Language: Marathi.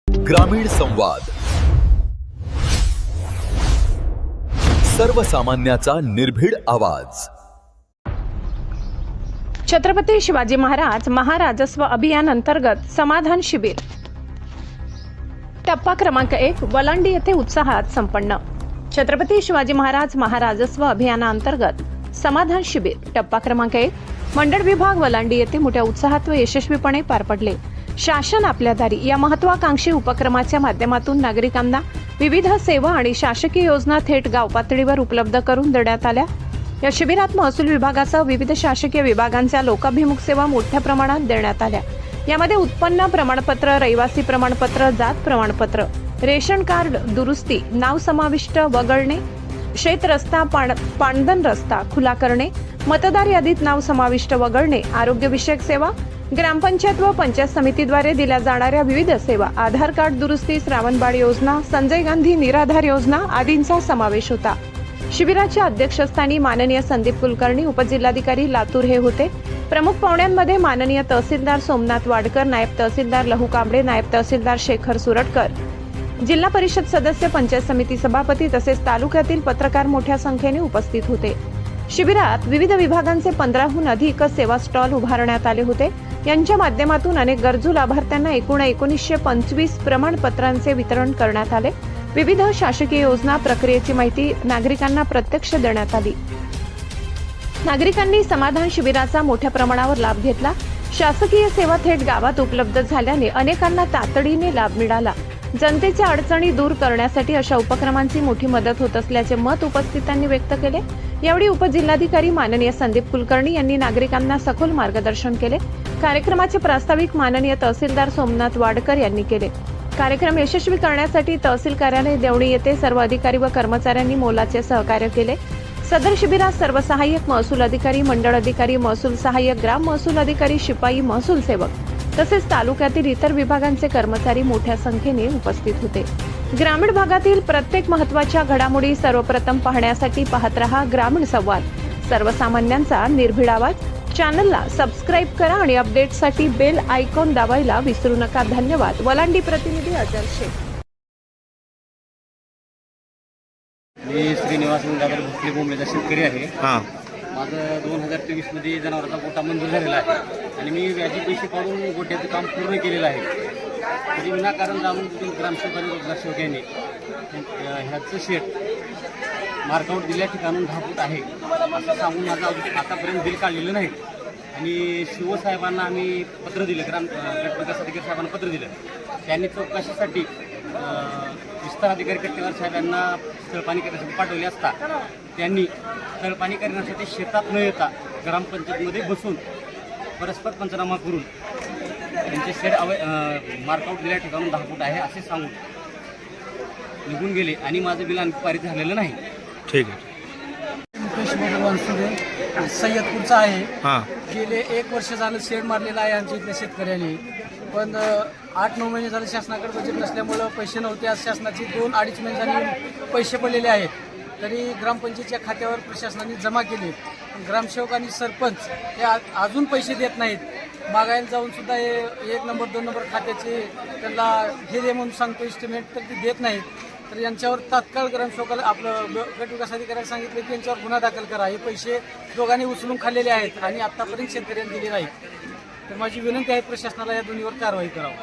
ग्रामीण संवाद, सर्वसामान्याचा निर्भीड आवाज। छत्रपती शिवाजी महाराज महाराजस्व अभियान अंतर्गत समाधान शिबिर टप्पा क्रमांक 1 वलांडी येथे उत्साहात संपन्न। छत्रपती शिवाजी महाराज महाराजस्व अभियानांतर्गत समाधान शिबिर टप्पा क्रमांक 1 मंडळ विभाग वलांडी येथे मोठ्या उत्साहात व यशस्वीपणे पार पडले। शासन आपल्या दारी या महत्त्वाकांक्षी उपक्रमाच्या माध्यमातून नागरिकांना विविध सेवा आणि शासकीय योजना थेट गाव पातळीवर उपलब्ध करून देण्यात आल्या। या शिबिरात महसूल विभागासह विविध शासकीय विभागांच्या लोकाभिमुख सेवा मोठ्या प्रमाणात देण्यात आल्या। यामध्ये उत्पन्न प्रमाणपत्र, रहिवासी प्रमाणपत्र, जात प्रमाणपत्र, रेशन कार्ड दुरुस्ती, नाव समाविष्ट वगळणे, शेत रस्ता, पाणंदण रस्ता खुला करणे, मतदार यादीत नाव समाविष्ट वगळणे, आरोग्यविषयक सेवा, ग्रामपंचायत व पंचायत समितीद्वारे दिल्या जाणाऱ्या विविध सेवा, आधार कार्ड दुरुस्ती, श्रावणबाळ योजना, संजय गांधी निराधार योजना आदींचा समावेश होता। शिबिराच्या अध्यक्षस्थानी माननीय संदीप कुलकर्णी उपजिल्हाधिकारी लातूर हे होते। प्रमुख पाहुण्यांमध्ये माननीय तहसीलदार सोमनाथ वाडकर, नायब तहसीलदार लहू कांबळे, नायब तहसीलदार शेखर सुरटकर, जिल्हा परिषद सदस्य, पंचायत समिती सभापती तसेच तालुक्यातील पत्रकार मोठ्या संख्येने उपस्थित होते। शिबिरात विविध विभागांचे 15हून अधिक सेवा स्टॉल उभारण्यात आले होते। यांच्या माध्यमातून अनेक गरजू लाभार्थ्यांना एकूण 1925 प्रमाणपत्रांचे वितरण करण्यात आले। विविध शासकीय योजना प्रक्रियेची माहिती नागरिकांना प्रत्यक्ष देण्यात आली। नागरिकांनी समाधान शिबिराचा मोठ्या प्रमाणावर लाभ घेतला। शासकीय सेवा थेट गावात उपलब्ध झाल्याने अनेकांना तातडीने लाभ मिळाला। जनतेच्या अडचणी दूर करण्यासाठी अशा उपक्रमांची मोठी मदत होत असल्याचे मत उपस्थितांनी व्यक्त केले। यावेळी उपजिल्हाधिकारी माननीय संदीप कुलकर्णी यांनी नागरिकांना सखोल मार्गदर्शन केले। कार्यक्रमाचे प्रास्ताविक माननीय तहसीलदार सोमनाथ वाडकर यांनी केले। कार्यक्रम यशस्वी करण्यासाठी तहसील कार्यालय देवणी येथे सर्व अधिकारी व कर्मचाऱ्यांनी मोलाचे सहकार्य केले। सदर शिबिरात सर्व सहाय्यक महसूल अधिकारी, मंडळ अधिकारी, महसूल सहाय्यक, ग्राम महसूल अधिकारी, शिपाई, महसूल सेवक तसेच तालुक्यातील इतर विभागांचे कर्मचारी मोठ्या संख्येने उपस्थित होते। ग्रामीण भागातील प्रत्येक महत्त्वाच्या घडामोडी सर्वप्रथम पाहण्यासाठी पाहत रहा ग्रामीण संवाद, सर्वसामान्यांचा निर्भीड आवाज। चॅनलला सबस्क्राइब करा आणि अपडेटसाठी बेल आयकॉन दाबायला विसरू नका। धन्यवाद। वलांडी प्रतिनिधी अजय शेख। मी श्रीनिवास गंगाधर भोसले बोंबलेचा शेतकरी आहे। माझं 2023 मध्ये जनावरांचा गोठा मंजूर झालेला आहे आणि मी व्याजी पैसे काढून गोठ्याचं काम पूर्ण केलेलं आहे। तरी विनाकारण जाऊन ग्रामसेवक आणि नगरसेवक यांनी ह्याचं शेड मार्कआउट दिल्या ठिकाणून 10 फूट आहे असं सांगून माझं आतापर्यंत बिल काढलेलं नाही। आणि शिवसाहेबांना आम्ही पत्र दिलं, गट विकास अधिकारी साहेबांना पत्र दिलं। त्यांनी चौकशीसाठी विस्तार अधिकारी कट्टेवार साहेबांना स्थळपाणी करण्यासाठी पाठवले असता त्यांनी स्थळपाणी करण्यासाठी शेतात न येता ग्रामपंचायतमध्ये बसून परस्पर पंचनामा करून त्यांचे शेड मार्कआउट दिल्या ठिकाणून 10 फूट आहे असे सांगून निघून गेले आणि माझं बिल आणखी पारित झालेलं नाही। ठीक आहे। मुकेश भगवान सय्यदपूरचा आहे। गेले 1 वर्ष झालं शेड मारलेला आहे आमच्या इथल्या शेतकऱ्यांनी, पण 8-9 महिने झाले शासनाकडे बजेट नसल्यामुळं पैसे नव्हते। आज शासनाचे 2-2.5 महिने झाले पैसे पडलेले आहेत, तरी ग्रामपंचायतीच्या खात्यावर प्रशासनाने जमा केले। ग्रामसेवक आणि सरपंच हे अजून पैसे देत नाहीत। मागायला जाऊन सुद्धा हे 1 नंबर 2 नंबर खात्याचे त्यांना हे दे म्हणून सांगतो एस्टिमेट, तर ते देत नाहीत। तर यांच्यावर तात्काळ ग्रामसेवकाला आपलं गट विकास अधिकाऱ्याला सांगितलं की यांच्यावर गुन्हा दाखल करा। हे पैसे दोघांनी उचलून खाल्लेले आहेत आणि आतापर्यंत शेतकऱ्यांनी दिले नाहीत। तर माझी विनंती आहे प्रशासनाला या दोन्हीवर कारवाई करावी।